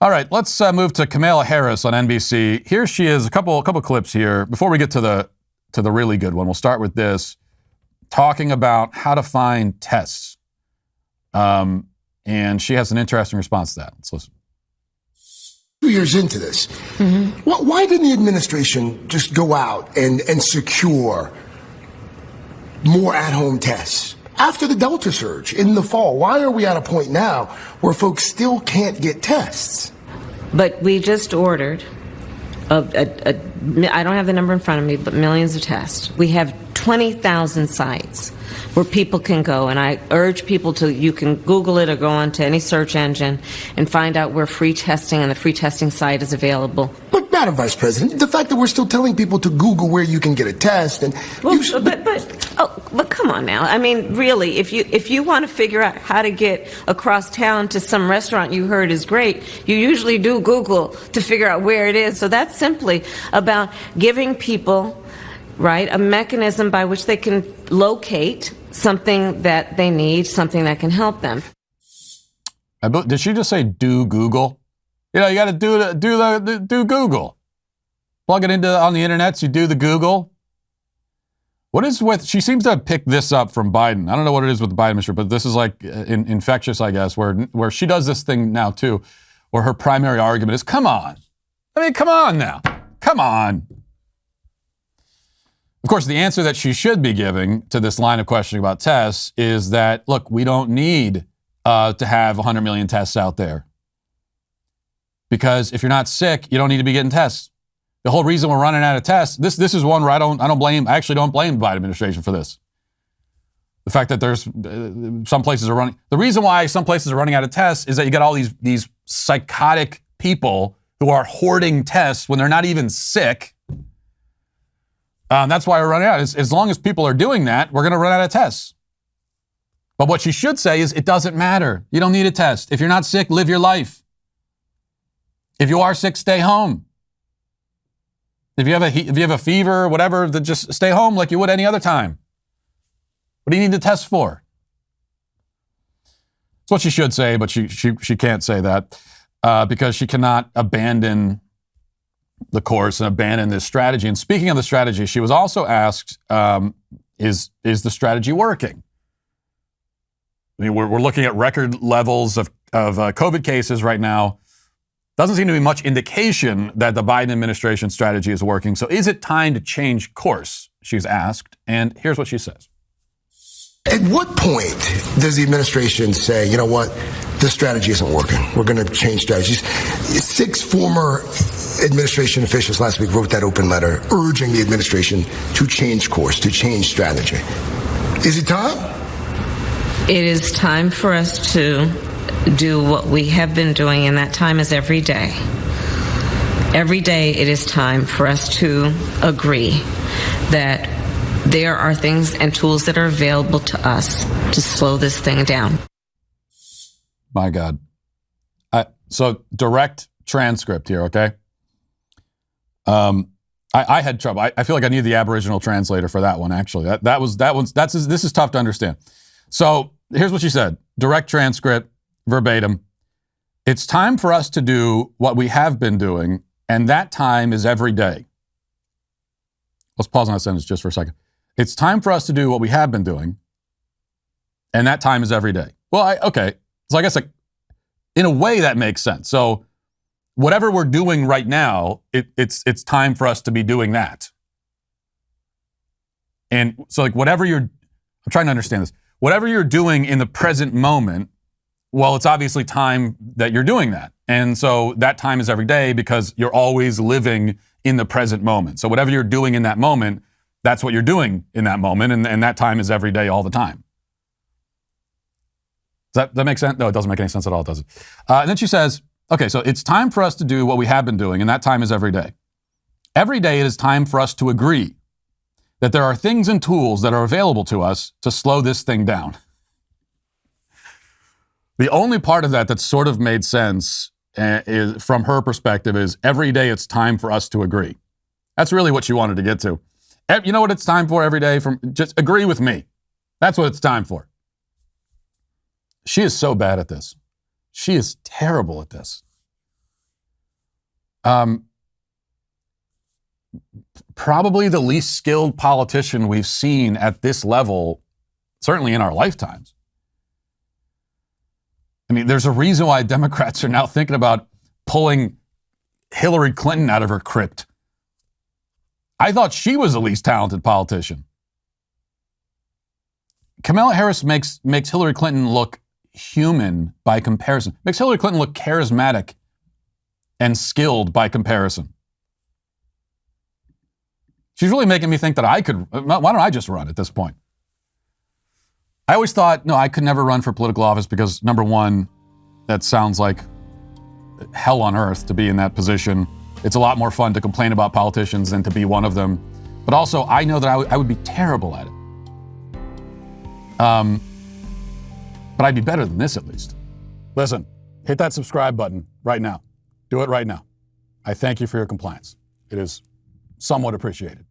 All right, let's move to Kamala Harris on NBC. Here she is, a couple clips here. Before we get to the really good one, we'll start with this, talking about how to find tests. And she has an interesting response to that. Let's listen. 2 years into this, why didn't the administration just go out and secure more at-home tests? After the Delta surge in the fall, why are we at a point now where folks still can't get tests? But we just ordered, I don't have the number in front of me, but millions of tests. We have 20,000 sites where people can go, and I urge people to, you can Google it or go onto any search engine and find out where free testing and the free testing site is available. But Madam Vice President, the fact that we're still telling people to Google where you can get a test, and but come on now. I mean, really, if you want to figure out how to get across town to some restaurant you heard is great, you usually do Google to figure out where it is. So that's simply about giving people, right, a mechanism by which they can locate something that they need, something that can help them. Did she just say do Google? You know, you got to do Google. Plug it into on the internet, so you do the Google. What is with, she seems to have picked this up from Biden. I don't know what it is with the Biden administration, but this is like infectious, I guess, where she does this thing now too, where her primary argument is, come on. I mean, come on now. Come on. Of course, the answer that she should be giving to this line of questioning about tests is that, look, we don't need to have 100 million tests out there. Because if you're not sick, you don't need to be getting tests. The whole reason we're running out of tests, this is one where I actually don't blame the Biden administration for this. The fact that there's some places are running, the reason why some places are running out of tests is that you got all these psychotic people who are hoarding tests when they're not even sick. That's why we're running out. As long as people are doing that, we're going to run out of tests. But what she should say is, it doesn't matter. You don't need a test. If you're not sick, live your life. If you are sick, stay home. If you have a fever or whatever, then just stay home like you would any other time. What do you need to test for? That's what she should say, but she can't say that because she cannot abandon the course and abandon this strategy. And speaking of the strategy, she was also asked, is the strategy working? I mean, we're looking at record levels of COVID cases right now. Doesn't seem to be much indication that the Biden administration strategy is working. So is it time to change course? She's asked. And here's what she says. At what point does the administration say, you know what, this strategy isn't working, we're going to change strategies? 6 former administration officials last week wrote that open letter urging the administration to change course, to change strategy. Is it time? It is time for us to do what we have been doing, and that time is every day. Every day it is time for us to agree that there are things and tools that are available to us to slow this thing down. My God. So direct transcript here, okay? I had trouble. I feel like I need the Aboriginal translator for that one, actually. This is tough to understand. So here's what she said. Direct transcript, verbatim. It's time for us to do what we have been doing, and that time is every day. Let's pause on that sentence just for a second. It's time for us to do what we have been doing, and that time is every day. Well, okay. So I guess in a way that makes sense. So whatever we're doing right now, it's time for us to be doing that. And so I'm trying to understand this. Whatever you're doing in the present moment, well, it's obviously time that you're doing that. And so that time is every day because you're always living in the present moment. So whatever you're doing in that moment, that's what you're doing in that moment. And that time is every day all the time. Does that make sense? No, it doesn't make any sense at all, does it? And then she says, okay, so it's time for us to do what we have been doing, and that time is every day. Every day it is time for us to agree that there are things and tools that are available to us to slow this thing down. The only part of that sort of made sense is, from her perspective, is every day it's time for us to agree. That's really what she wanted to get to. You know what it's time for every day? Just agree with me. That's what it's time for. She is so bad at this. She is terrible at this. Probably the least skilled politician we've seen at this level, certainly in our lifetimes. I mean, there's a reason why Democrats are now thinking about pulling Hillary Clinton out of her crypt. I thought she was the least talented politician. Kamala Harris makes Hillary Clinton look human by comparison. Makes Hillary Clinton look charismatic and skilled by comparison. She's really making me think that I could. Why don't I just run at this point? I always thought, no, I could never run for political office because, number one, that sounds like hell on earth to be in that position. It's a lot more fun to complain about politicians than to be one of them. But also, I know that I would be terrible at it. But I'd be better than this at least. Listen, hit that subscribe button right now. Do it right now. I thank you for your compliance. It is somewhat appreciated.